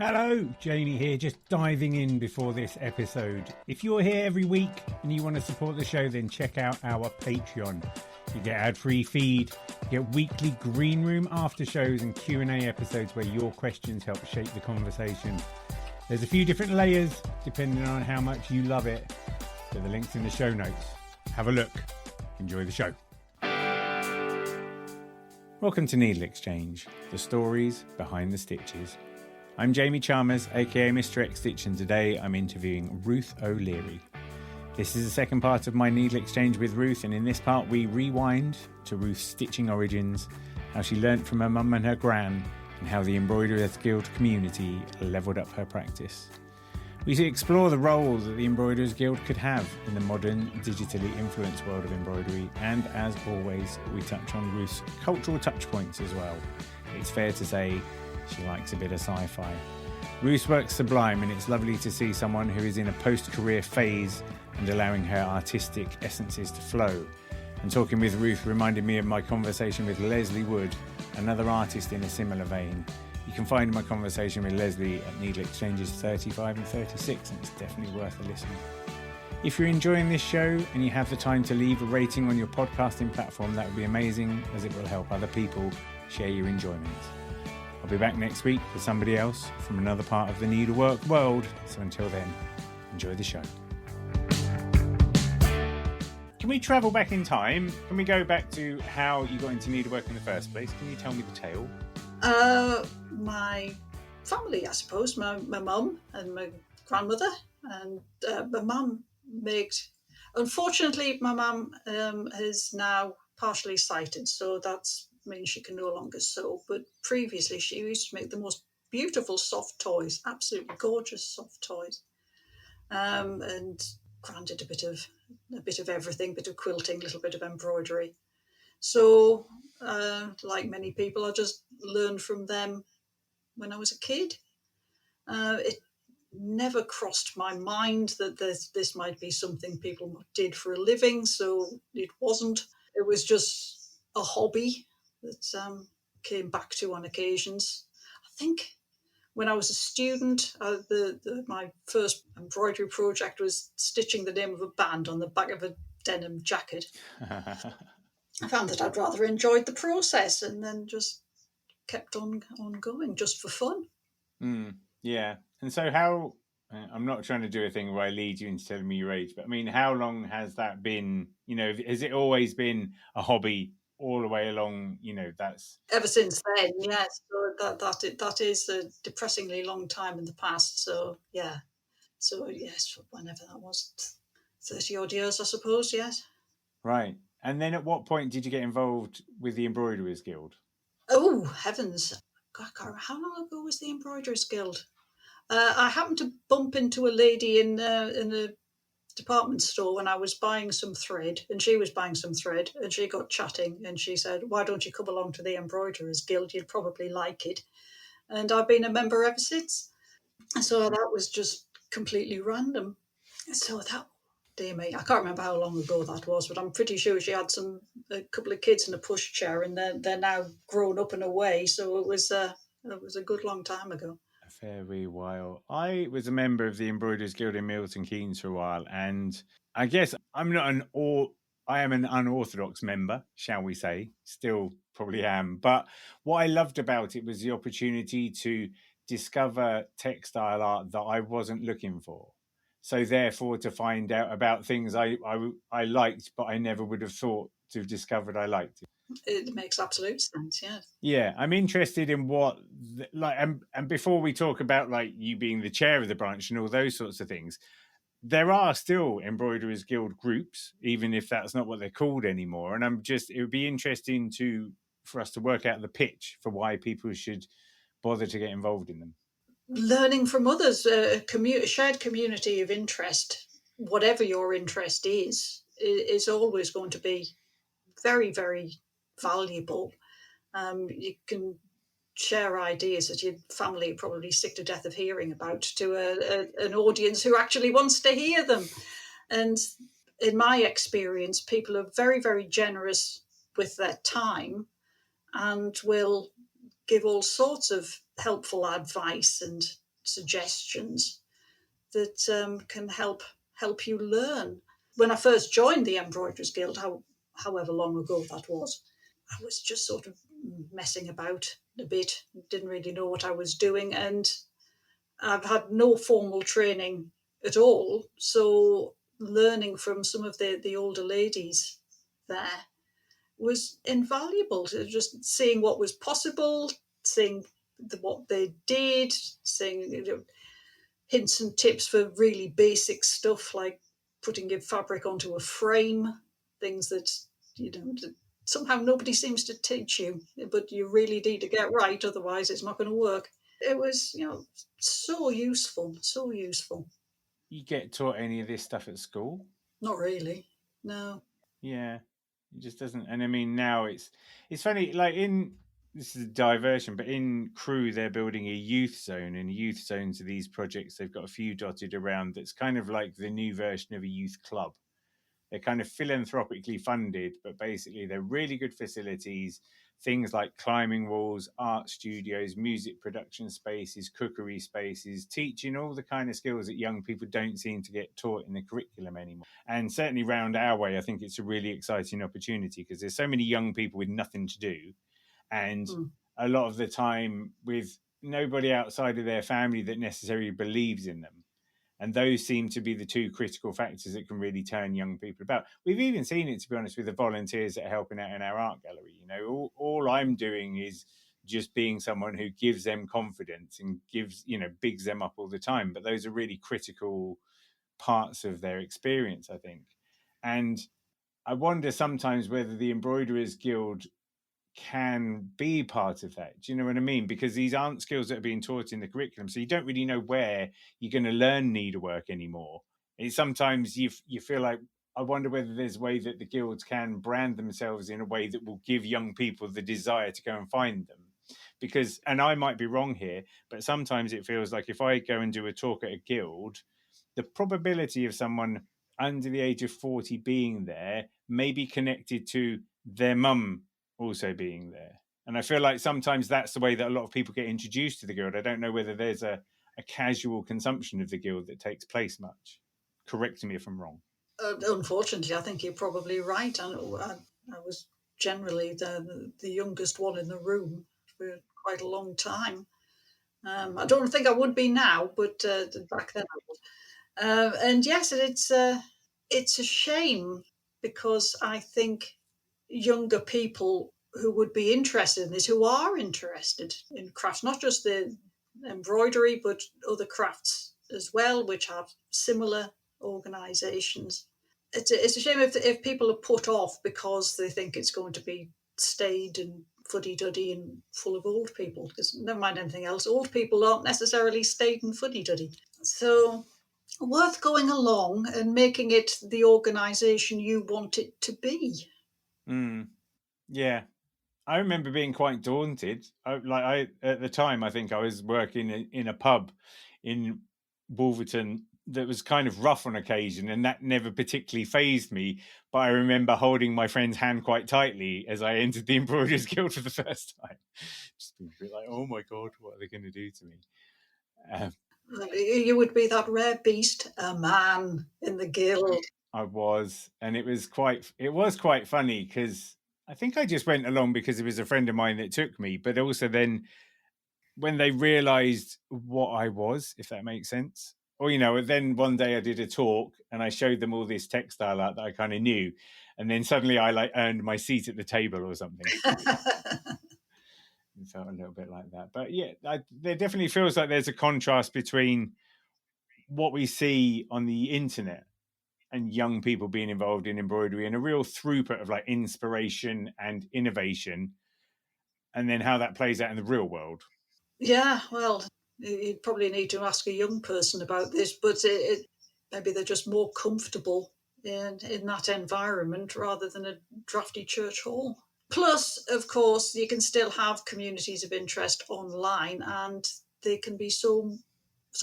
Hello, Jamie here, just diving in before this episode. If you're here every week and you want to support the show, then check out our Patreon. You get ad-free feed, you get weekly green room after shows and Q&A episodes where your questions help shape the conversation. There's a few different layers depending on how much you love it. So the link's in the show notes. Have a look. Enjoy the show. Welcome to NeedleXChange, the stories behind the stitches. I'm Jamie Chalmers, aka Mr. X Stitch, and today I'm interviewing Ruth O'Leary. This is the second part of my Needle Exchange with Ruth, and in this part we rewind to Ruth's stitching origins, how she learnt from her mum and her gran, and how the Embroiderers Guild community levelled up her practice. We explore the role that the Embroiderers Guild could have in the modern, digitally influenced world of embroidery, and as always, we touch on Ruth's cultural touchpoints as well. It's fair to say she likes a bit of sci-fi. Ruth's work's sublime, and it's lovely to see someone who is in a post-career phase and allowing her artistic essences to flow. And talking with Ruth reminded me of my conversation with Leslie Wood, another artist in a similar vein. You can find my conversation with Leslie at NeedleXChanges 35 and 36, and it's definitely worth a listen. If you're enjoying this show and you have the time to leave a rating on your podcasting platform, that would be amazing, as it will help other people share your enjoyment. I'll be back next week with somebody else from another part of the needlework world. So until then, enjoy the show. Can we travel back in time? Can we go back to how you got into needlework in the first place? Can you tell me the tale? My family, I suppose. My mum and my grandmother. And my mum made... Unfortunately, my mum is now partially sighted, so that's means she can no longer sew, but previously she used to make the most beautiful soft toys, absolutely gorgeous soft toys, and granted a bit of everything, bit of quilting, a little bit of embroidery. So like many people, I just learned from them when I was a kid. It never crossed my mind that this might be something people did for a living, so it wasn't. It was just a hobby that came back to on occasions. I think when I was a student, my first embroidery project was stitching the name of a band on the back of a denim jacket. I found that I'd rather enjoyed the process and then just kept on going just for fun. Yeah. And so how, I'm not trying to do a thing where I lead you into telling me your age, but I mean, how long has that been? You know, has it always been a hobby all the way along? You know, that's ever since then. Yes, so that is a depressingly long time in the past. So yeah, so yes, whenever that was, 30 odd years, I suppose. Yes. Right. And then at what point did you get involved with the Embroiderers Guild? Oh heavens! God, I can't remember. How long ago was the Embroiderers Guild? I happened to bump into a lady in the department store when I was buying some thread, and she was buying some thread, and she got chatting, and she said, "Why don't you come along to the Embroiderers Guild? You'd probably like it." And I've been a member ever since. So that was just completely random. So that, dear me, I can't remember how long ago that was, but I'm pretty sure she had a couple of kids in a pushchair, and they're now grown up and away. So it was a good long time ago. A fair wee while. I was a member of the Embroiderers Guild in Milton Keynes for a while, and I guess I am an unorthodox member, shall we say. Still probably am. But what I loved about it was the opportunity to discover textile art that I wasn't looking for. So therefore, to find out about things I liked, but I never would have thought to have discovered I liked it. It makes absolute sense, yes. Yeah, I'm interested in what, and before we talk about like you being the chair of the branch and all those sorts of things, there are still Embroiderers Guild groups, even if that's not what they're called anymore. And it would be interesting for us to work out the pitch for why people should bother to get involved in them. Learning from others, a shared community of interest, whatever your interest is always going to be very, very valuable. You can share ideas that your family probably sick to death of hearing about to an audience who actually wants to hear them. And in my experience, people are very, very generous with their time and will give all sorts of helpful advice and suggestions that can help you learn. When I first joined the Embroiderers Guild, however long ago that was, I was just sort of messing about a bit, didn't really know what I was doing, and I've had no formal training at all. So learning from some of the older ladies there was invaluable. To just seeing what was possible, seeing what they did, seeing hints and tips for really basic stuff like putting your fabric onto a frame, things that somehow nobody seems to teach you, but you really need to get right, otherwise it's not going to work. It was, so useful, so useful. You get taught any of this stuff at school? Not really, no. Yeah, it just doesn't. And I mean, now it's funny. Like this is a diversion, but in Crewe they're building a youth zone, and youth zones are these projects. They've got a few dotted around. That's kind of like the new version of a youth club. They're kind of philanthropically funded, but basically they're really good facilities. Things like climbing walls, art studios, music production spaces, cookery spaces, teaching all the kind of skills that young people don't seem to get taught in the curriculum anymore. And certainly round our way, I think it's a really exciting opportunity because there's so many young people with nothing to do. And a lot of the time with nobody outside of their family that necessarily believes in them. And those seem to be the two critical factors that can really turn young people about. We've even seen it, to be honest, with the volunteers that are helping out in our art gallery. All I'm doing is just being someone who gives them confidence and bigs them up all the time. But those are really critical parts of their experience, I think. And I wonder sometimes whether the Embroiderers Guild can be part of that. Do you know what I mean? Because these aren't skills that are being taught in the curriculum, so you don't really know where you're going to learn needlework anymore. And sometimes you feel like, I wonder whether there's a way that the guilds can brand themselves in a way that will give young people the desire to go and find them. Because, and I might be wrong here, but sometimes it feels like if I go and do a talk at a guild, the probability of someone under the age of 40 being there may be connected to their mum also being there. And I feel like sometimes that's the way that a lot of people get introduced to the guild. I don't know whether there's a casual consumption of the guild that takes place much. Correct me if I'm wrong. Unfortunately, I think you're probably right. I was generally the youngest one in the room for quite a long time. I don't think I would be now, but back then I was. And yes, it's a shame because I think younger people who would be interested in this, who are interested in crafts, not just the embroidery, but other crafts as well, which have similar organisations. It's a shame if people are put off because they think it's going to be staid and fuddy-duddy and full of old people, because never mind anything else, old people aren't necessarily staid and fuddy-duddy. So worth going along and making it the organisation you want it to be. Yeah, I remember being quite daunted. At the time, I think I was working in a pub in Wolverton that was kind of rough on occasion, and that never particularly fazed me. But I remember holding my friend's hand quite tightly as I entered the Embroiderers Guild for the first time. Just being a bit like, oh my God, what are they going to do to me? You would be that rare beast, a man in the guild. I was, and it was quite funny because I think I just went along because it was a friend of mine that took me, but also then when they realized what I was, if that makes sense. Or, then one day I did a talk and I showed them all this textile art that I kind of knew. And then suddenly I earned my seat at the table or something. It felt a little bit like that. But yeah, there definitely feels like there's a contrast between what we see on the internet and young people being involved in embroidery and a real throughput of like inspiration and innovation, and then how that plays out in the real world. Yeah, well, you'd probably need to ask a young person about this, but maybe they're just more comfortable in that environment rather than a drafty church hall. Plus, of course, you can still have communities of interest online, and they can be so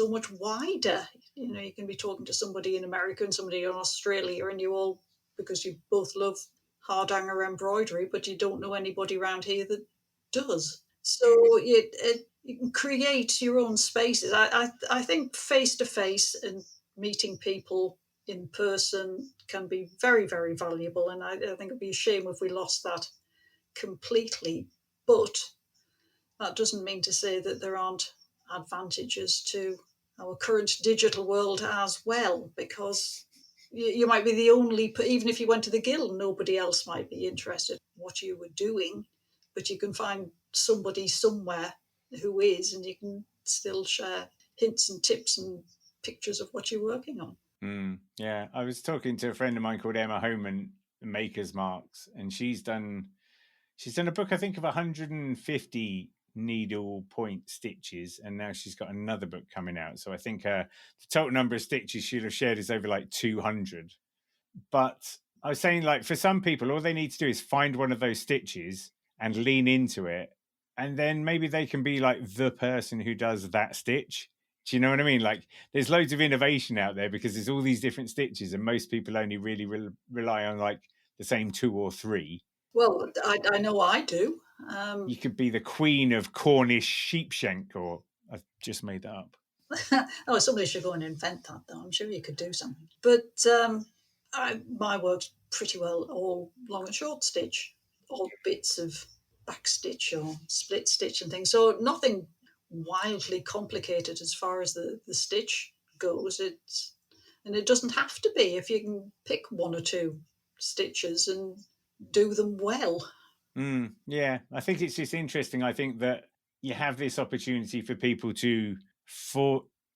much wider. You can be talking to somebody in America and somebody in Australia, and you all, because you both love hard hanger embroidery, but you don't know anybody around here that does. So you can create your own spaces. I think face-to-face and meeting people in person can be very, very valuable. And I think it'd be a shame if we lost that completely. But that doesn't mean to say that there aren't advantages to our current digital world as well, because you might be the only, even if you went to the guild, nobody else might be interested in what you were doing, but you can find somebody somewhere who is, and you can still share hints and tips and pictures of what you're working on. Yeah, I was talking to a friend of mine called Emma Homan, Maker's Marks, and she's done a book, I think, of 150 needle point stitches, and now she's got another book coming out. So I think the total number of stitches she'll have shared is over like 200. But I was saying, like, for some people, all they need to do is find one of those stitches and lean into it, and then maybe they can be like the person who does that stitch. Do you know what I mean? Like, there's loads of innovation out there because there's all these different stitches, and most people only really rely on like the same 2 or 3. Well, I know I do. You could be the queen of Cornish sheepshank, or I've just made that up. Oh, somebody should go and invent that, though. I'm sure you could do something. But my work's pretty well all long and short stitch, all bits of back stitch or split stitch and things. So nothing wildly complicated as far as the stitch goes. And it doesn't have to be if you can pick 1 or 2 stitches and do them well. Yeah, I think it's just interesting. I think that you have this opportunity for people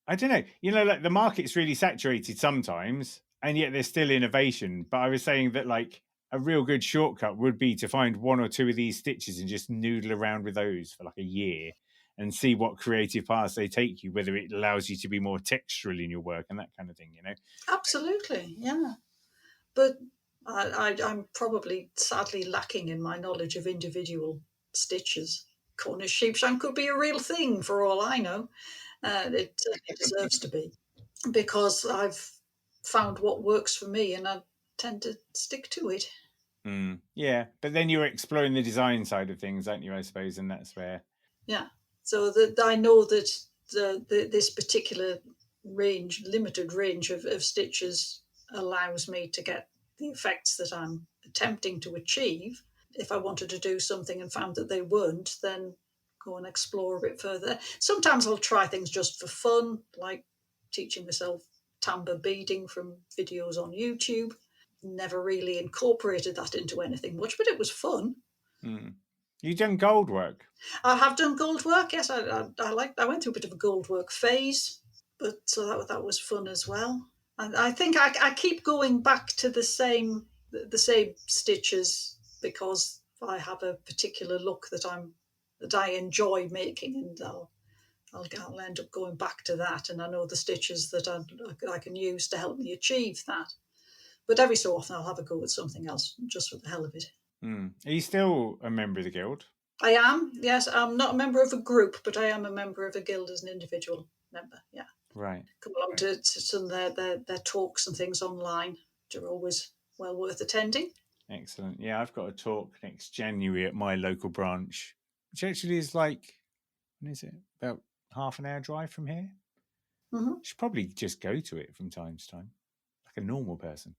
I don't know, like the market's really saturated sometimes, and yet there's still innovation. But I was saying that like a real good shortcut would be to find 1 or 2 of these stitches and just noodle around with those for like a year and see what creative paths they take you, whether it allows you to be more textural in your work and that kind of thing, Absolutely, yeah. But I'm probably sadly lacking in my knowledge of individual stitches. Cornish sheepshank could be a real thing for all I know. It deserves to be, because I've found what works for me and I tend to stick to it. Yeah, but then you're exploring the design side of things, aren't you, I suppose, and that's where... Yeah, so that I know that this particular limited range of stitches allows me to get the effects that I'm attempting to achieve. If I wanted to do something and found that they weren't, then go and explore a bit further. Sometimes I'll try things just for fun, like teaching myself tambour beading from videos on YouTube. Never really incorporated that into anything much, but it was fun. You've done gold work? I have done gold work, yes. I went through a bit of a gold work phase, but so that was fun as well. And I think I keep going back to the same stitches because I have a particular look that I enjoy making, and I'll end up going back to that. And I know the stitches that I can use to help me achieve that. But every so often I'll have a go at something else just for the hell of it. Are you still a member of the guild? I am, yes. I'm not a member of a group, but I am a member of a guild as an individual member, yeah. Right. Come along to some of their talks and things online, which are always well worth attending. Excellent. Yeah, I've got a talk next January at my local branch, which actually is like, when is it? About half an hour drive from here. Mm-hmm. Should probably just go to it from time to time, like a normal person.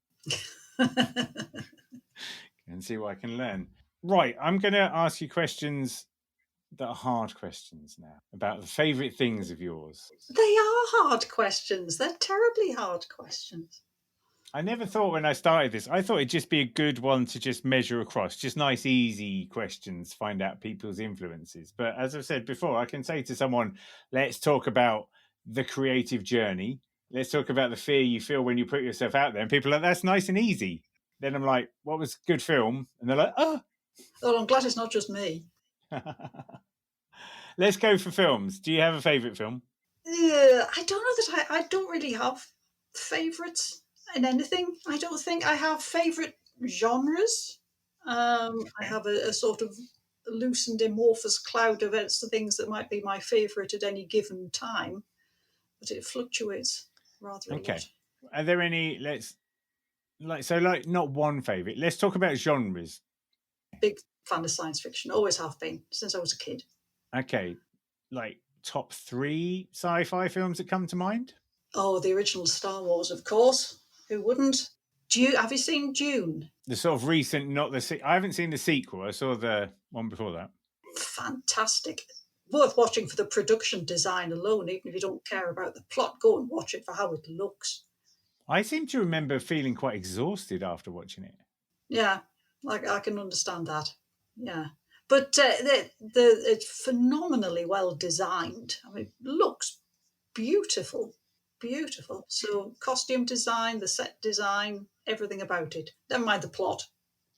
And see what I can learn. Right, I'm going to ask you questions that are hard questions now about the favourite things of yours. They are hard questions. They're terribly hard questions. I never thought when I started this, I thought it'd just be a good one to just measure across, just nice, easy questions, find out people's influences. But as I've said before, I can say to someone, let's talk about the creative journey. Let's talk about the fear you feel when you put yourself out there. And people are like, that's nice and easy. Then I'm like, what was a good film? And they're like, oh. Well, I'm glad it's not just me. Let's go for films. Do you have a favourite film? I don't know that I don't really have favourites in anything. I don't think I have favourite genres. I have a sort of loose and amorphous cloud of things that might be my favourite at any given time, but it fluctuates rather a lot. Are there any, not one favourite. Let's talk about genres. Big fan of science fiction, always have been since I was a kid. Okay, like top 3 sci-fi films that come to mind? Oh, the original Star Wars, of course. Who wouldn't? Have you seen Dune? The sort of recent, not the... I haven't seen the sequel. I saw the one before that. Fantastic. Worth watching for the production design alone, even if you don't care about the plot. Go and watch it for how it looks. I seem to remember feeling quite exhausted after watching it. Yeah, like I can understand that. Yeah, but it's phenomenally well designed. I mean, it looks beautiful, beautiful. So costume design, the set design, everything about it. Never mind the plot.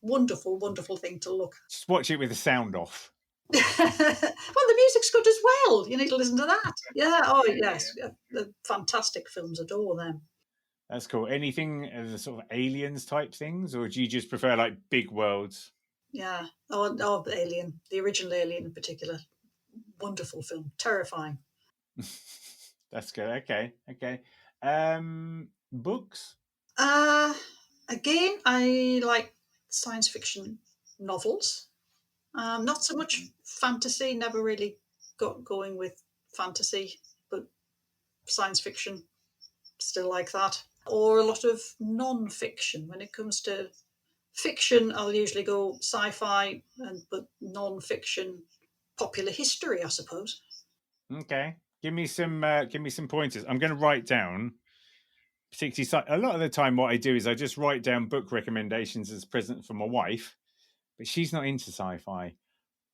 Wonderful, wonderful thing to look. Just watch it with the sound off. Well, the music's good as well. You need to listen to that. Yeah. Oh, yes. Yeah. The fantastic films. Adore them. That's cool. Anything of the sort of aliens type things, or do you just prefer like big worlds? Yeah. Oh, Alien, the original Alien in particular. Wonderful film. Terrifying. That's good. Okay. Books? Again, I like science fiction novels. Not so much fantasy. Never really got going with fantasy, but science fiction, still like that. Or a lot of non-fiction. When it comes to fiction, I'll usually go sci-fi, but non-fiction, popular history, I suppose. Okay. Give me some pointers. I'm going to write down particularly a lot of the time what I do is I just write down book recommendations as a present for my wife, but she's not into sci-fi,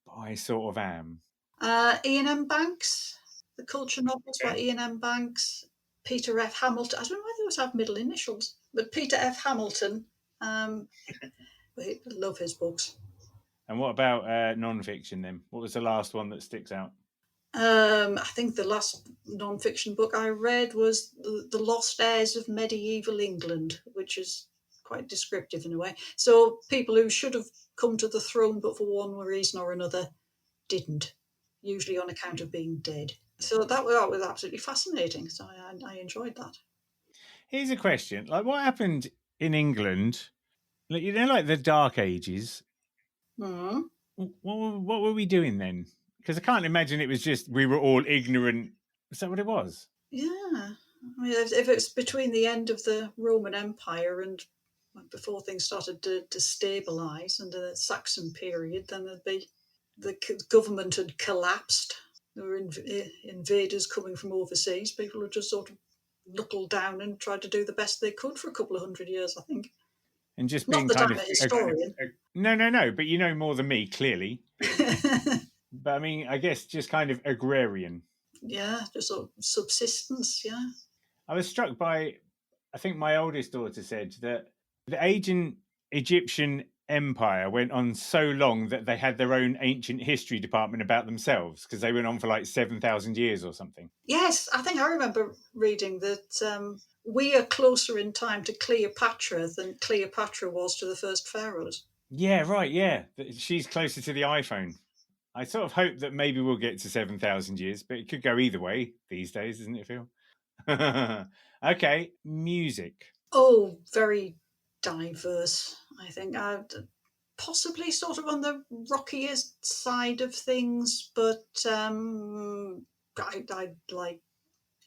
but I sort of am. Ian M. Banks, the culture novels by Ian M. Banks, Peter F. Hamilton. I don't know why they always have middle initials, but Peter F. Hamilton. I love his books. And what about non-fiction then? What was the last one that sticks out? I think the last non-fiction book I read was The Lost Heirs of Medieval England, which is quite descriptive in a way. So people who should have come to the throne but for one reason or another didn't, usually on account of being dead. So that was absolutely fascinating. So I enjoyed that. Here's a question: like, what happened in England? Like, like the Dark Ages. Mm-hmm. What were we doing then? Because I can't imagine it was just we were all ignorant. Is that what it was? Yeah. I mean, if it's between the end of the Roman Empire and before things started to destabilise and the Saxon period, then there'd be the government had collapsed. There were invaders coming from overseas. People had just sort of knuckled down and tried to do the best they could for a couple of 100 years, I think. And just Not being that kind I'm of a historian. No, but you know more than me, clearly. But I mean, I guess just kind of agrarian. Yeah, just sort of subsistence, yeah. I was struck by, I think my oldest daughter said that the ancient Egyptian empire went on so long that they had their own ancient history department about themselves because they went on for like 7,000 years or something. Yes, I think I remember reading that we are closer in time to Cleopatra than Cleopatra was to the first pharaohs. Yeah, right, yeah. She's closer to the iPhone. I sort of hope that maybe we'll get to 7,000 years, but it could go either way these days, doesn't it, Phil? Okay, music. Oh, very diverse, I think. Possibly sort of on the rockiest side of things, but I like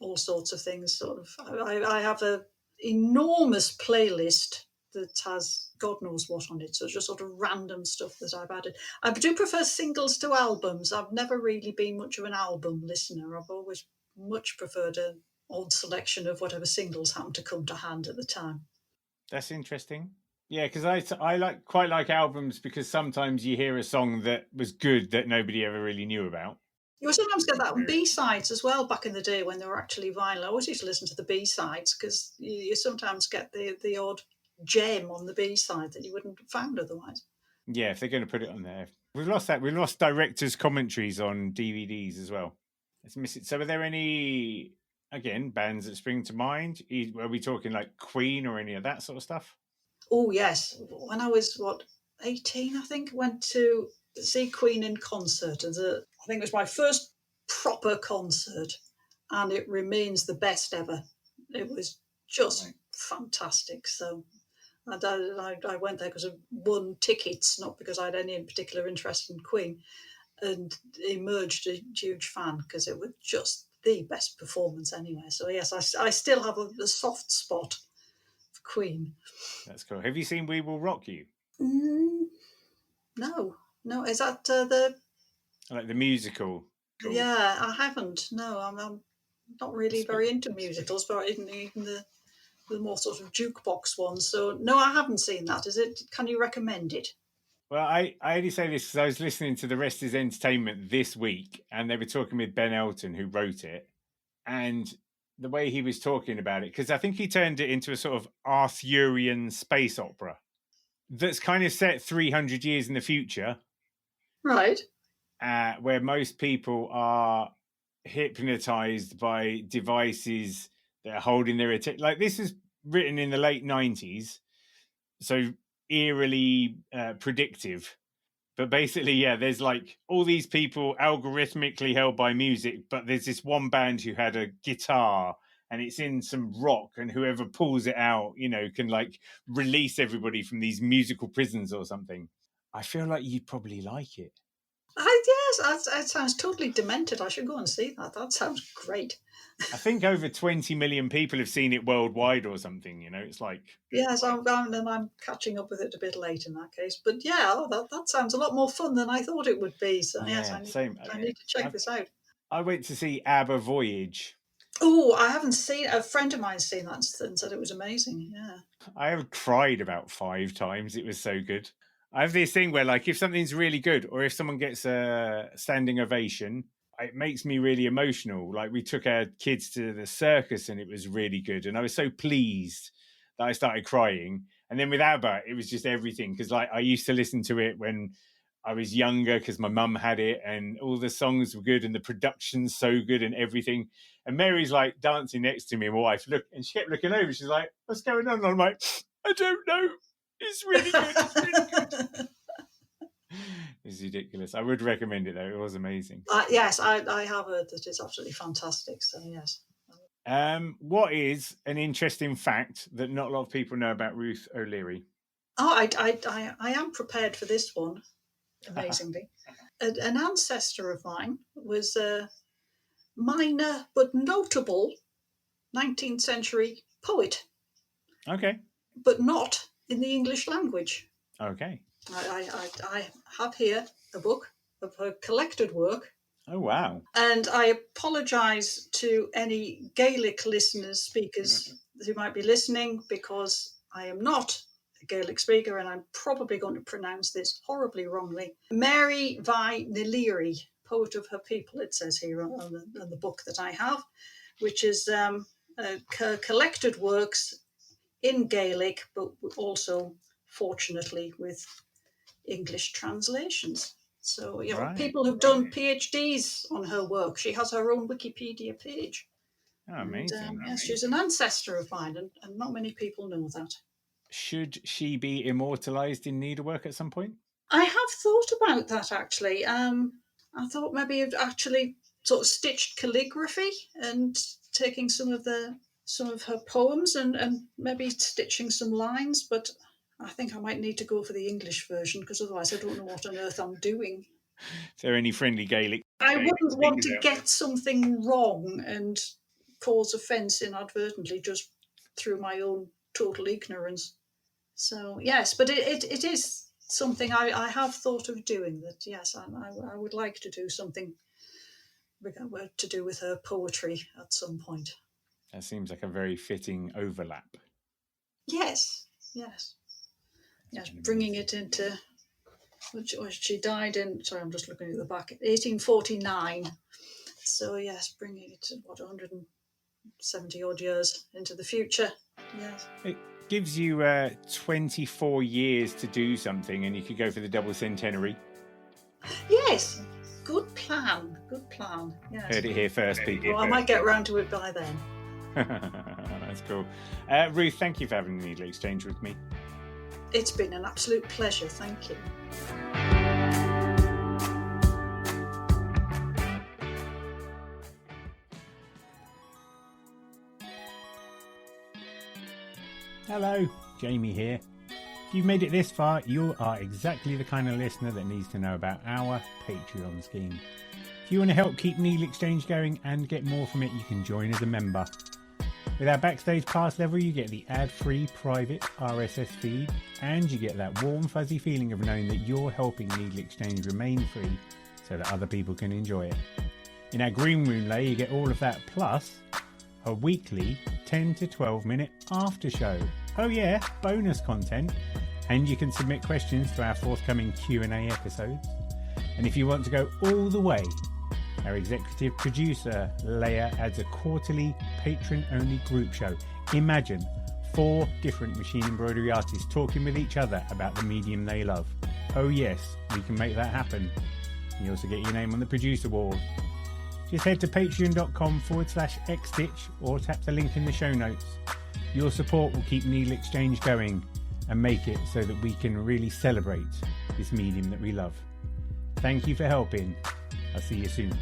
all sorts of things. Sort of, I have a enormous playlist that has God knows what on it. So it's just sort of random stuff that I've added. I do prefer singles to albums. I've never really been much of an album listener. I've always much preferred an old selection of whatever singles happen to come to hand at the time. That's interesting. Yeah, because I quite like albums because sometimes you hear a song that was good that nobody ever really knew about. You would sometimes get that on B-sides as well back in the day when they were actually vinyl. I always used to listen to the B-sides because you sometimes get the odd gem on the B-side that you wouldn't have found otherwise. Yeah, if they're going to put it on there. We've lost that. We've lost directors' commentaries on DVDs as well. Let's miss it. So are there any, again, bands that spring to mind? Are we talking like Queen or any of that sort of stuff? Oh, yes. When I was, 18, I think, went to see Queen in concert. I think it was my first proper concert, and it remains the best ever. It was just fantastic. So I went there because I won tickets, not because I had any particular interest in Queen. and emerged a huge fan because it was just the best performance anyway. So yes, I still have a soft spot for Queen. That's cool. Have you seen We Will Rock You? No, is that the? Like the musical? Yeah, I haven't. No, I'm not really very into musicals, but even the more sort of jukebox ones. So no, I haven't seen that. Is it? Can you recommend it? Well, I only say this because I was listening to The Rest is Entertainment this week, and they were talking with Ben Elton, who wrote it, and the way he was talking about it, because I think he turned it into a sort of Arthurian space opera that's kind of set 300 years in the future, Right. where most people are hypnotized by devices that are holding their attention. Like, this is written in the late 90s, so eerily predictive. But basically, yeah, there's like all these people algorithmically held by music, but there's this one band who had a guitar and it's in some rock, and whoever pulls it out, can like release everybody from these musical prisons or something. I feel like you'd probably like it. Yes, that sounds totally demented. I should go and see that. That sounds great. I think over 20 million people have seen it worldwide or something, it's like... Yes, I'm catching up with it a bit late in that case. But yeah, that sounds a lot more fun than I thought it would be. So Yeah, yes, I need to check this out. I went to see ABBA Voyage. Oh, I haven't seen. A friend of mine's seen that and said it was amazing. Yeah. I have cried about 5 times. It was so good. I have this thing where, like, if something's really good or if someone gets a standing ovation, it makes me really emotional. Like, we took our kids to the circus and it was really good. And I was so pleased that I started crying. And then with ABBA, it was just everything. Because, like, I used to listen to it when I was younger because my mum had it and all the songs were good and the production's so good and everything. And Mary's like dancing next to me, my wife, and she kept looking over. She's like, what's going on? And I'm like, I don't know. It's really good. It's really good. It's ridiculous. I would recommend it, though. It was amazing. Yes, I have heard that it's absolutely fantastic. So, yes. What is an interesting fact that not a lot of people know about Ruth O'Leary? Oh, I am prepared for this one, amazingly. An ancestor of mine was a minor but notable 19th century poet. Okay. But not in the English language. Okay. I have here a book of her collected work. Oh, wow. And I apologise to any Gaelic listeners, speakers who might be listening, because I am not a Gaelic speaker and I'm probably going to pronounce this horribly wrongly. Mary Vi O'Leary, poet of her people, it says here on the book that I have, which is collected works in Gaelic, but also, fortunately, with English translations. So, people have done PhDs on her work. She has her own Wikipedia page. Oh, amazing. Yes, she's an ancestor of mine, and not many people know that. Should she be immortalised in needlework at some point? I have thought about that, actually. I thought maybe you'd actually sort of stitched calligraphy and taking some of her poems and maybe stitching some lines, but I think I might need to go for the English version because otherwise I don't know what on earth I'm doing. Is there any friendly Gaelic? I wouldn't want to get something wrong and cause offence inadvertently just through my own total ignorance. So, yes, but it is something I have thought of doing, that, yes, I would like to do something to do with her poetry at some point. That seems like a very fitting overlap. Yes, bringing it into... She died in, sorry, I'm just looking at the back, 1849. So, yes, bringing it to, 170 odd years into the future. Yes. It gives you 24 years to do something, and you could go for the double centenary. Yes, good plan. Yes. Heard it here first, people. Well, I might get around to it by then. That's cool. Ruth, thank you for having the Needle Exchange with me. It's been an absolute pleasure. Thank you. Hello, Jamie here. If you've made it this far, you are exactly the kind of listener that needs to know about our Patreon scheme. If you want to help keep NeedleXChange going and get more from it, you can join as a member. With our Backstage Pass level, you get the ad-free private RSS feed, and you get that warm, fuzzy feeling of knowing that you're helping NeedleXChange remain free so that other people can enjoy it. In our Green Room layer, you get all of that, plus a weekly 10 to 12 minute after show. Oh yeah, bonus content. And you can submit questions to our forthcoming Q&A episodes. And if you want to go all the way, our executive producer layer adds a quarterly patron-only group show. Imagine 4 different machine embroidery artists talking with each other about the medium they love. Oh yes, we can make that happen. You also get your name on the producer wall. Just head to patreon.com/xstitch or tap the link in the show notes. Your support will keep NeedleXChange going and make it so that we can really celebrate this medium that we love. Thank you for helping. I'll see you soon.